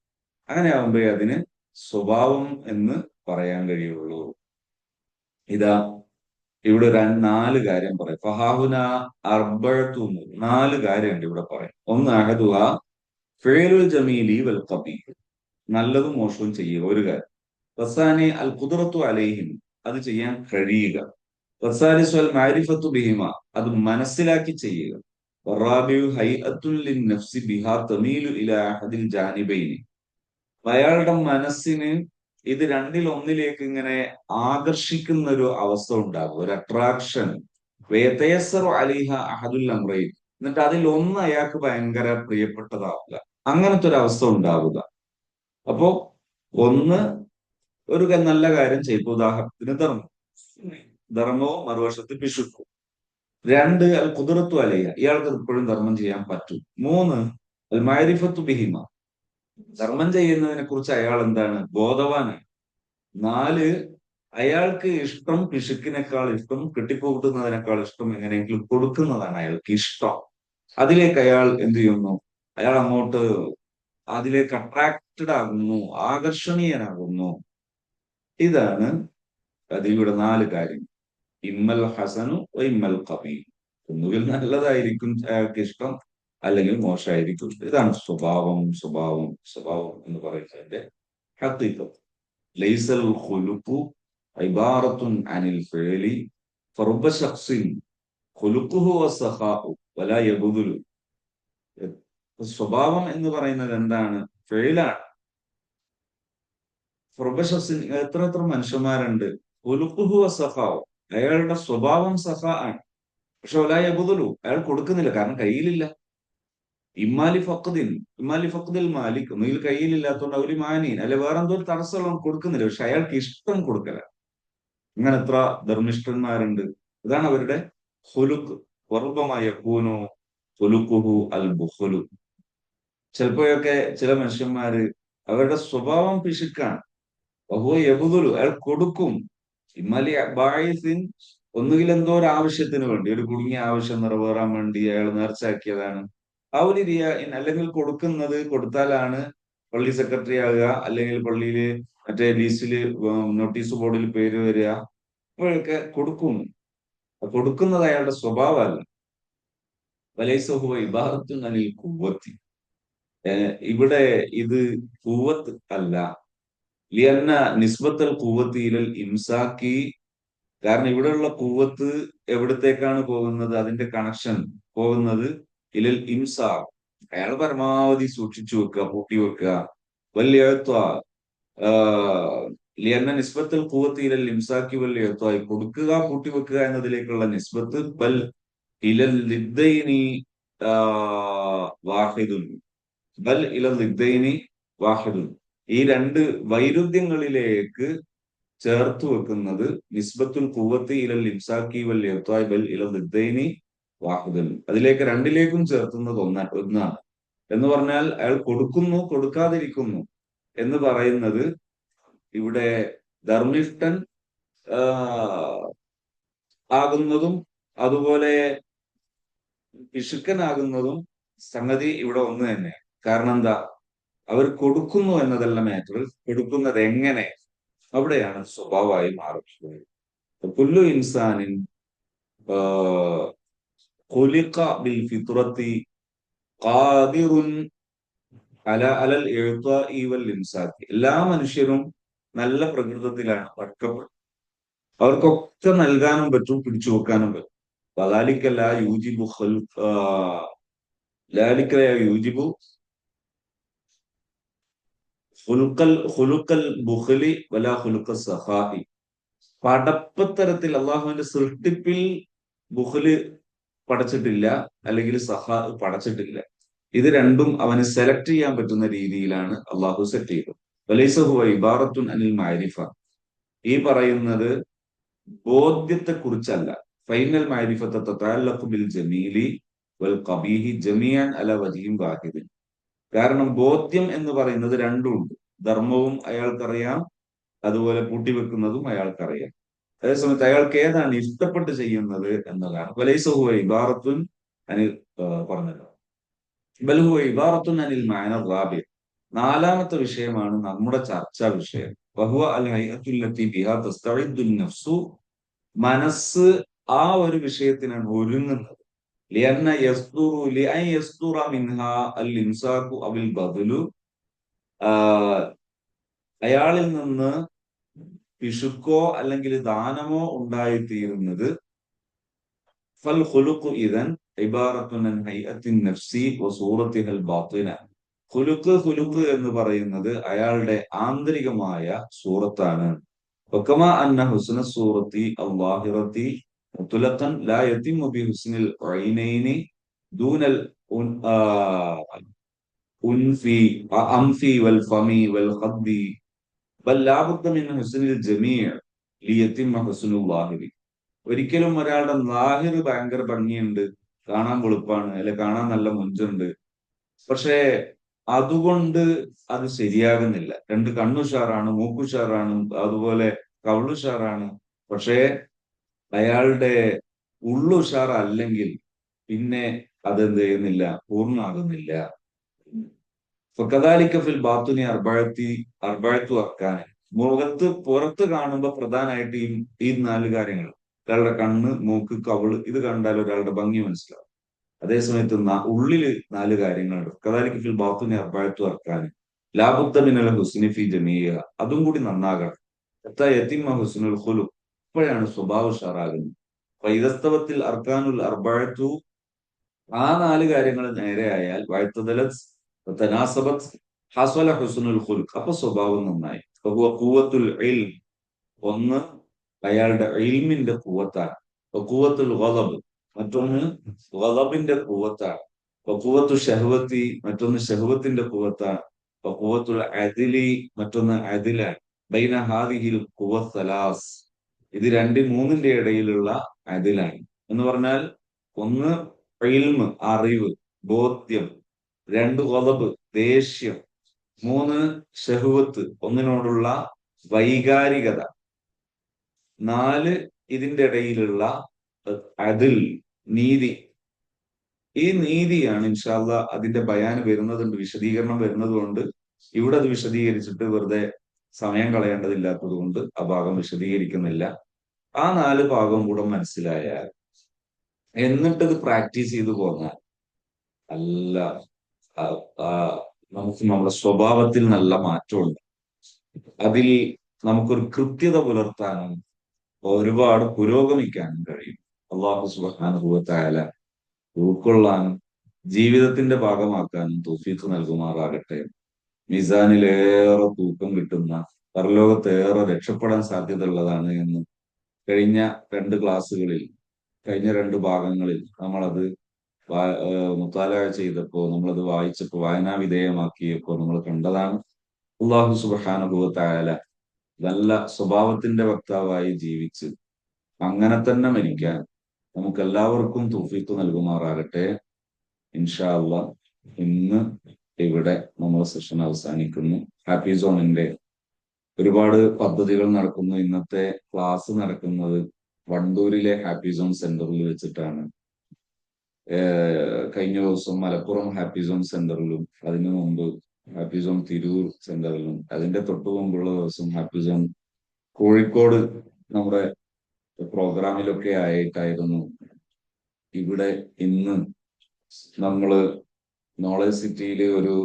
അങ്ങനെ ആകുമ്പോഴേ അതിന് സ്വഭാവം എന്ന് പറയാൻ കഴിയുള്ളൂ. ഇതാ ഇവിടെ ഒരു 4 കാര്യം പറയും. ഫഹാഹുന അർബഅതു, 4 കാര്യമുണ്ട് ഇവിടെ പറയും. ഒന്ന് അഹദുഹ ഫിഅലുൽ ജമീലി വൽ ഖബീഹ്. നല്ലതും മോശവും ചെയ്യുക, ഒരു കാര്യം. വസാനി അൽ ഖുദ്റത്തു അലൈഹിം, അത് ചെയ്യാൻ കഴിയുക. വസാലിസു അൽ മഅരിഫത്തു ബിഹിമ, അത് മനസ്സിലാക്കി ചെയ്യുക. വറാബിഉ ഹൈഅത്തുൽ ലിന്നഫ്സി ബിഹാ തമീലു ഇലാ അഹദിൽ ജാനിബൈനി. അയാളുടെ മനസ്സിന് ഇത് രണ്ടിൽ ഒന്നിലേക്ക് ഇങ്ങനെ ആകർഷിക്കുന്ന ഒരു അവസ്ഥ ഉണ്ടാകും, ഒരു അട്രാക്ഷൻ. വേതയസ്സറു അലിഹ അഹദുൽ അംറൈൻ. എന്നിട്ട് അതിൽ ഒന്ന് അയാൾക്ക് ഭയങ്കര പ്രിയപ്പെട്ടതാവുക, അങ്ങനത്തെ ഒരു അവസ്ഥ ഉണ്ടാവുക. അപ്പോ ഒന്ന്, ഒരു നല്ല കാര്യം ചെയ്തു, ഉദാഹരണത്തിന് ധർമ്മം, ധർമ്മവും മറുവശത്ത് പിശുക്കും. 2 അൽ ഖുദ്റത്തു അലൈഹ, ഇയാൾക്ക് എപ്പോഴും ധർമ്മം ചെയ്യാൻ പറ്റും. 3 അൽ മഅരിഫത്തു ബിഹിമ, ധർമ്മം ചെയ്യുന്നതിനെ കുറിച്ച് അയാൾ എന്താണ്, ബോധവാനാണ്. 4 അയാൾക്ക് ഇഷ്ടം പിശുക്കിനേക്കാൾ ഇഷ്ടം, കെട്ടിപ്പൂട്ടുന്നതിനേക്കാൾ ഇഷ്ടം എങ്ങനെയെങ്കിലും കൊടുക്കുന്നതാണ് അയാൾക്ക് ഇഷ്ടം. അതിലേക്ക് അയാൾ എന്ത് ചെയ്യുന്നു, അയാൾ അങ്ങോട്ട് അതിലേക്ക് അട്രാക്റ്റഡ് ആകുന്നു, ആകർഷണീയനാകുന്നു. ഇതാണ് അതിലൂടെ 4 കാര്യം. ഇമ്മൽ ഹസനു ഇമ്മൽ ഖബീഹ്. ഒന്നുകിൽ നല്ലതായിരിക്കും അയാൾക്ക് ഇഷ്ടം, അല്ലെങ്കിൽ മോശമായിരിക്കും. ഇതാണ് സ്വഭാവം. സ്വഭാവം സ്വഭാവം എന്ന് പറയുന്നതിന്റെ ഹഖീഖത്ത്. ലൈസൽ ഖുലുഖു ഇബാറത്തുൻ അനിൽ ഫിഅലി ഫറുബ്ബ ശഖ്സിൻ ഖുലുഖുഹു വസ്സഖാഉ വലാ യബ്ദുലു. സ്വഭാവം എന്ന് പറയുന്നത് എന്താണ്? ഫിഅലാണ്. ഫറുബ്ബ ശഖ്സിൻ, എത്ര എത്ര മനുഷ്യന്മാരുണ്ട്, ഖുലുഖുഹു വസ്സഖാഉ, അയാളുടെ സ്വഭാവം സഖാ ആണ്, പക്ഷെ വലാ യബ്ദുലു, അയാൾ കൊടുക്കുന്നില്ല, കാരണം കയ്യിലില്ല. ഇമ്മാലി ഫഖദിൻ, ഇമ്മാലി ഫഖദിൽ മാലിക്, ഒന്നുകിൽ കയ്യിലില്ലാത്തതുകൊണ്ട് അവര് മാനീൻ, അല്ലെ വേറെ എന്തോ ഒരു തടസ്സമുള്ള കൊടുക്കുന്നില്ല, പക്ഷെ അയാൾക്ക് ഇഷ്ടം കൊടുക്കല. ഇങ്ങനെ എത്ര ധർമ്മിഷ്ഠന്മാരുണ്ട്. ഇതാണ് അവരുടെ ഹുലുക്ക്. വർബമായ യകൂനു ഹുലുക്കുഹു അൽ ബുഖ്ലു. ചിലപ്പോഴൊക്കെ ചില മനുഷ്യന്മാര് അവരുടെ സ്വഭാവം പിശുക്കാണ്. ബഹുവ യബ്ദുലു, അയാൾ കൊടുക്കും. ഇമ്മാലി ബായിസിൻ, ഒന്നുകിൽ എന്തോ ഒരു ആവശ്യത്തിന് വേണ്ടി, ഒരു കുടുങ്ങിയ ആവശ്യം നിറവേറാൻ വേണ്ടി അയാൾ നേർച്ചാക്കിയതാണ്. ആ ഒരു അല്ലെങ്കിൽ കൊടുക്കുന്നത്, കൊടുത്താലാണ് പള്ളി സെക്രട്ടറി ആകുക, അല്ലെങ്കിൽ പള്ളിയില് മറ്റേ ലിസ്റ്റില് നോട്ടീസ് ബോർഡിൽ പേര് വരിക, അപ്പോഴൊക്കെ കൊടുക്കും. കൊടുക്കുന്നത് അയാളുടെ സ്വഭാവമല്ല. വലൈസഹുവ ഇബാറത്തുൻ അനിൽ ഖുവ്വത്തി. ഇവിടെ ഇത് ഖുവ്വത്ത് അല്ല. ലിയന്ന നിസ്ബത്തൽ ഖുവ്വത്തി ഇലൽ ഇംസാക്കി. കാരണം ഇവിടെയുള്ള ഖുവ്വത്ത് എവിടത്തേക്കാണ് പോകുന്നത്, അതിന്റെ കണക്ഷൻ പോകുന്നത് ഇലൽ ഇംസാഖ്. അയാൾ പരമാവധി സൂക്ഷിച്ചു വെക്കുക, പൂട്ടി വെക്കുക. വലിയ ലിയന്ന നിസ്ബത്തുൽ ഖുവ്വത്തി ഇലൽ ഇംസാക്കി വലിയ കൊടുക്കുക, പൂട്ടി വെക്കുക എന്നതിലേക്കുള്ള നിസ്ബത്ത് ബൽ ഇലൽ ലിദ്ദൈനി വാഹിദുൻ, ബൽ ഇലൽ ലിദ്ദൈനി വാഹിദുൻ. ഈ രണ്ട് വൈരുദ്ധ്യങ്ങളിലേക്ക് ചേർത്ത് വെക്കുന്നത് നിസ്ബത്തുൽ ഖുവ്വത്തി ഇലൽ ഇംസാക്കി വൽ ഇർതാഇ ബൽ ഇലൽ ദിദ്ദൈനി വാഹിദൻ, അതിലേക്ക് രണ്ടിലേക്കും ചേർത്തുന്നത് ഒന്നാണ് എന്ന് പറഞ്ഞാൽ അയാൾ കൊടുക്കുന്നു കൊടുക്കാതിരിക്കുന്നു എന്ന് പറയുന്നത് ഇവിടെ ധർമ്മിഷ്ഠൻ ആകുന്നതും അതുപോലെ പിശുക്കനാകുന്നതും സംഗതി ഇവിടെ ഒന്ന് തന്നെ. കാരണം എന്താ, അവർ കൊടുക്കുന്നു എന്നതല്ല മാറ്റർ, കൊടുക്കുന്നത് എങ്ങനെ, അവിടെയാണ് സ്വഭാവമായി മാറുന്നത്. കുല്ലു ഇൻസാനിൻ ഖുലിഖ ബിൽ ഫിത്രത്തി ഖാദിറുൻ അലൽ ഇഅ്താഇ വൽ ഇംസാക്. എല്ലാ മനുഷ്യരും നല്ല പ്രകൃതത്തിലാണ് പടക്കപ്പെടുന്നത്. അവർക്കൊക്കെ നൽകാനും പറ്റും, പിടിച്ചു വെക്കാനും പറ്റും. وذلك لا يوجب خلق ذلك لا يوجب خلق البخل ولا خلق السخاء. പടപ്പത്തരത്തിൽ അള്ളാഹുവിന്റെ സൃഷ്ടിപ്പിൽ ബുഖല് പടച്ചിട്ടില്ല, അല്ലെങ്കിൽ സഹാ പടച്ചിട്ടില്ല. ഇത് രണ്ടും അവന് സെലക്ട് ചെയ്യാൻ പറ്റുന്ന രീതിയിലാണ് അള്ളാഹു സെറ്റ് ചെയ്തത്. വലൈസ ഹുവ ഇബാറത്തുൻ അനിൽ മഅരിഫ. ഈ പറയുന്നത് ബോധ്യത്തെ കുറിച്ചല്ല. ഫൈനൽ മഅരിഫത തതഅല്ലഖു ബിൽ ജമീലി വൽ ഖബീഹി ജമീഅൻ അലാ വജ്ഹിൻ വാഹിദിൻ. കാരണം ബോധ്യം എന്ന് പറയുന്നത് രണ്ടുമുണ്ട്. ധർമ്മവും അയാൾക്കറിയാം, അതുപോലെ പൂട്ടിവെക്കുന്നതും അയാൾക്കറിയാം. അതേസമയത്ത് അയാൾക്ക് ഏതാണ് ഇഷ്ടപ്പെട്ട് ചെയ്യുന്നത് എന്നതാണ്. വലൈസ ഹുവ ഇബാറത്തുൻ അനിൽ പറഞ്ഞല്ലോ, ബൽ ഹുവ ഇബാറത്തുൻ അനിൽ മഅന റാബി. നാലാമത്തെ വിഷയമാണ് നമ്മുടെ ചർച്ചാ വിഷയം. വഹുവ അൽ ഹൈഅത്തുല്ലതി ബിഹാ തസ്തഇദ്ദുൻ നഫ്സു. മനസ്സ് ആ ഒരു വിഷയത്തിനാണ് ഒരുങ്ങുന്നത്. ലിഅന്ന യസ്ദുറു ലിഅൻ യസ്ദുറ മിൻഹാ അൽ ഇംസാഖു അവിൽ ബദലു. അയാളിൽ നിന്ന് പിശുക്കോ അല്ലെങ്കിൽ ദാനമോ ഉണ്ടായിത്തീരുന്നത് ഫൽ ഖുലുഖു ഇദൻ ഇബാറത്തുൻ അൻ ഹൈഅത്തിൻ നഫ്സി വസൂറത്തിഹൽ ബാത്തിന. ഖുലുഖ് എന്ന് പറയുന്നത് അയാളുടെ ആന്തരികമായ സൂറത്താണ്. വകമാ അന്ന ഹുസ്ന സൂറത്തി അൽവാഹിറത്തി മുത്ലഖൻ ലാ യതിമു ബിഹുസ്നിൽ ഐനൈനി ദൂനൽ ഉൻഫി അംഫി വൽ ഫമി വൽ ഖദ്ദി ബൽ ലാ ബുദ്ദ മിൻ ഹുസ്നിൽ ജമീഅ ലിയതിമ ഹുസ്നുൽ ലാഹിരി. ഒരിക്കലും ഒരാളുടെ ലാഹിർ ഭയങ്കര ഭംഗിയുണ്ട്, കാണാൻ വെളുപ്പാണ്, അല്ലെ കാണാൻ നല്ല മുഞ്ചുണ്ട്, പക്ഷേ അതുകൊണ്ട് അത് ശരിയാകുന്നില്ല. രണ്ട് കണ്ണുഷാറാണ്, മൂക്കുഷാറാണ്, അതുപോലെ കവളുഷാറാണ്, പക്ഷേ അയാളുടെ ഉള്ളുഷാർ അല്ലെങ്കിൽ പിന്നെ അതെന്ത് ചെയ്യുന്നില്ല, പൂർണ്ണമാകുന്നില്ല. ഫിൽ ബാത്തുനി അർബഅത്തു അർക്കാന്. മുഖത്ത് പുറത്ത് കാണുമ്പോ പ്രധാനമായിട്ട് ഈ നാല് കാര്യങ്ങൾ, ഒരാളുടെ കണ്ണ്, മൂക്ക്, കവിള്, ഇത് കണ്ടാൽ ഒരാളുടെ ഭംഗി മനസ്സിലാവും. അതേസമയത്ത് ഉള്ളില് നാല് കാര്യങ്ങളുണ്ട്. കദാലിക ഫിൽ ബാത്തുനി അർബഅത്തു അർക്കാന് ലാ ബുദ്ദ മിനൽ ഹുസ്നി ഫി ജമീഇഹ. അതും കൂടി നന്നാകണം. ഹത്താ യതിമ ഹുസ്നുൽ ഖുലുഖ്. അപ്പോഴാണ് സ്വഭാവ ഉഷാറാകുന്നത്. ഫൈദസ്തവത്തിൽ അർക്കാനുൽ അർബഅത്തു, ആ നാല് കാര്യങ്ങൾ നേരെയായാൽ തനാസബത്ത് ഹസ്വല ഹുസ്നുൽ ഖുലുഖ്, അപ്പൊ സ്വഭാവം നന്നായി. ഖുവ്വത്തുൽ ഇൽം, ഒന്ന് അയാളുടെ ഇൽമിന്റെ ഖുവ്വത്താണ്. ഖുവ്വത്തുൽ ഗളബ്, മറ്റൊന്ന് ഗളബിന്റെ ഖുവ്വത്താണ്. ഖുവ്വത്തു ഷഹ്വത്തി, മറ്റൊന്ന് ഷഹ്വത്തിന്റെ ഖുവ്വത്താണ്. ഖുവ്വത്തുൽ അദ്ലി, മറ്റൊന്ന് അദ്ലാണ്. ബൈന ഹാദിഹിൽ ഖുവ്വത്ത് സലാസ്, ഇത് മൂന്നിന്റെ ഇടയിലുള്ള അദ്ലാണ്. എന്ന് പറഞ്ഞാൽ ഒന്ന് ഇൽമ്, അറിവ്, ബോധ്യം. രണ്ട് ഗളബ്, ദേഷ്യം. മൂന്ന് ഷഹ്വത്ത്, ഒന്നിനോടുള്ള വൈകാരികത. നാല് ഇതിന്റെ ഇടയിലുള്ള അദിൽ, നീതി. ഈ നീതിയാണ് ഇൻഷാ അല്ലാഹ് അതിന്റെ ബയാൻ വരുന്നതുണ്ട്, വിശദീകരണം വരുന്നതുകൊണ്ട് ഇവിടെ അത് വിശദീകരിച്ചിട്ട് വെറുതെ സമയം കളയേണ്ടതില്ലാത്തത് കൊണ്ട് ആ ഭാഗം വിശദീകരിക്കുന്നില്ല. ആ നാല് ഭാഗം കൂടെ മനസ്സിലായാൽ, എന്നിട്ടത് പ്രാക്ടീസ് ചെയ്തു പോന്നാൽ നല്ല നമുക്ക് നമ്മുടെ സ്വഭാവത്തിൽ നല്ല മാറ്റമുണ്ട്. അതിൽ നമുക്കൊരു കൃത്യത പുലർത്താനും ഒരുപാട് പുരോഗമിക്കാനും കഴിയും. അല്ലാഹു സുബ്ഹാനഹു വ തആല ഉൾക്കൊള്ളാനും ജീവിതത്തിന്റെ ഭാഗമാക്കാനും തൗഫീഖ് നൽകുമാറാകട്ടെ. മിസാനിലേറെ തൂക്കം കിട്ടുന്ന, പരലോകത്തേറെ രക്ഷപ്പെടാൻ സാധ്യതയുള്ളതാണ് എന്ന് കഴിഞ്ഞ രണ്ട് ഭാഗങ്ങളിൽ നമ്മളത് മുത്താല ചെയ്തപ്പോ, നമ്മളത് വായിച്ചപ്പോ, വായനാ വിധേയമാക്കിയപ്പോ നമ്മൾ കണ്ടതാണ്. അല്ലാഹു സുബ്ഹാനഹു വ തആല നല്ല സ്വഭാവത്തിന്റെ വക്താവായി ജീവിച്ച് അങ്ങനെ തന്നെ മരിക്കാൻ നമുക്ക് എല്ലാവർക്കും തൗഫീഖ് നൽകുമാറാകട്ടെ. ഇൻഷാ അള്ളാഹ് ഇന്ന് ഇവിടെ നമ്മൾ സെഷൻ അവസാനിക്കുന്നു. ഹാപ്പി സോണിന്റെ ഒരുപാട് പദ്ധതികൾ നടക്കുന്നു. ഇന്നത്തെ ക്ലാസ് നടക്കുന്നത് വണ്ടൂരിലെ ഹാപ്പി സോൺ സെന്ററിൽ വെച്ചിട്ടാണ്. കഴിഞ്ഞ ദിവസം മലപ്പുറം ഹാപ്പി സോൺ സെന്ററിലും, അതിനു മുമ്പ് ഹാപ്പി സോൺ തിരൂർ സെന്ററിലും, അതിന്റെ തൊട്ടു മുമ്പുള്ള ദിവസം ഹാപ്പി സോൺ കോഴിക്കോട് നമ്മുടെ പ്രോഗ്രാമിലൊക്കെ ആയിട്ടായിരുന്നു. ഇവിടെ ഇന്ന് നമ്മള് നോളജ് സിറ്റിയിലെ ഒരു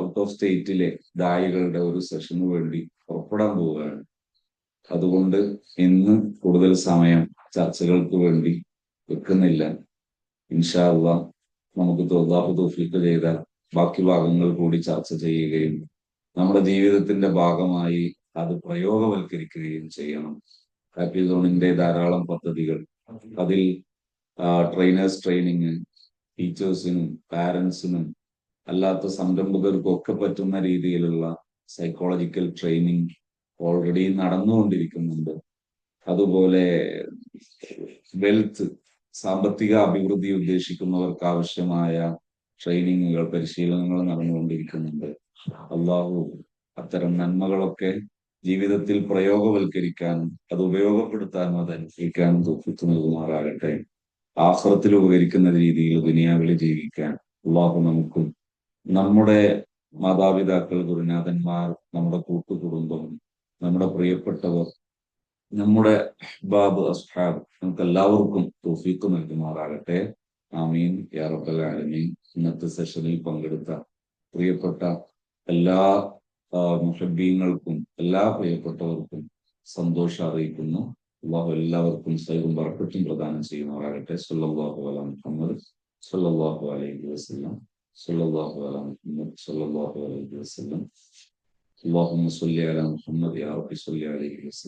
ഔട്ട് ഓഫ് സ്റ്റേറ്റിലെ ദായികളുടെ ഒരു സെഷന് വേണ്ടി പുറപ്പെടാൻ പോവുകയാണ്. അതുകൊണ്ട് ഇന്ന് കൂടുതൽ സമയം ചർച്ചകൾക്ക് വേണ്ടി വെക്കുന്നില്ല. ഇൻഷാ അള്ളാഹ് നമുക്ക് അല്ലാഹു തൗഫീഖ് ചെയ്താൽ ബാക്കി ഭാഗങ്ങൾ കൂടി ചർച്ച ചെയ്യുകയും നമ്മുടെ ജീവിതത്തിന്റെ ഭാഗമായി അത് പ്രയോഗവൽക്കരിക്കുകയും ചെയ്യണം. ഹാപ്പി സോണിന്റെ ധാരാളം പദ്ധതികൾ, അതിൽ ട്രെയിനേഴ്സ് ട്രെയിനിങ്, ടീച്ചേഴ്സിനും പാരന്റ്സിനും അല്ലാത്ത സംരംഭകർക്കും ഒക്കെ പറ്റുന്ന രീതിയിലുള്ള സൈക്കോളജിക്കൽ ട്രെയിനിങ് ഓൾറെഡി നടന്നുകൊണ്ടിരിക്കുന്നുണ്ട്. അതുപോലെ വെൽത്ത്, സാമ്പത്തിക അഭിവൃദ്ധി ഉദ്ദേശിക്കുന്നവർക്ക് ആവശ്യമായ ട്രെയിനിങ്ങുകൾ, പരിശീലനങ്ങൾ നടന്നുകൊണ്ടിരിക്കുന്നുണ്ട്. അള്ളാഹു അത്തരം നന്മകളൊക്കെ ജീവിതത്തിൽ പ്രയോഗവൽക്കരിക്കാനും അത് ഉപയോഗപ്പെടുത്താനും അത് അനുസരിക്കാനും തൗഫീഖ് നൽകുമാറാകട്ടെ. ആഖിറത്തിൽ ഉപകരിക്കുന്ന രീതിയിൽ ദുനിയാവിൽ ജീവിക്കാൻ അള്ളാഹു നമുക്കും നമ്മുടെ മാതാപിതാക്കൾ, ഗുരുനാഥന്മാർ, നമ്മുടെ കൂട്ടുകുടുംബം, നമ്മുടെ പ്രിയപ്പെട്ടവർ, നമ്മുടെ അഹ്ബാബ്, അസ്ഹാബ്, നമുക്ക് എല്ലാവർക്കും തൗഫീഖ് നൽകുമാറാകട്ടെ. ആമീൻ യാ റബ്ബൽ ആലമീൻ. ഇന്നത്തെ സെഷനിൽ പങ്കെടുത്ത പ്രിയപ്പെട്ട എല്ലാ മുഹബ്ബീങ്ങൾക്കും, എല്ലാ പ്രിയപ്പെട്ടവർക്കും സന്തോഷം അറിയിക്കുന്നു. അള്ളാഹു എല്ലാവർക്കും ഖൈറും ബറക്കത്തും പ്രദാനം ചെയ്യുമാറാകട്ടെ. സല്ലല്ലാഹു അലാ മുഹമ്മദ് സല്ലല്ലാഹു അലൈഹി വസല്ലം. സല്ലല്ലാഹു അലാ മുഹമ്മദ് സല്ലല്ലാഹു അലൈഹി വസല്ലം. അല്ലാഹുമ്മ സ്വല്ലി അലാ മുഹമ്മദ് യാ റബ്ബി സ്വല്ലി അലൈഹി വസല്ലം.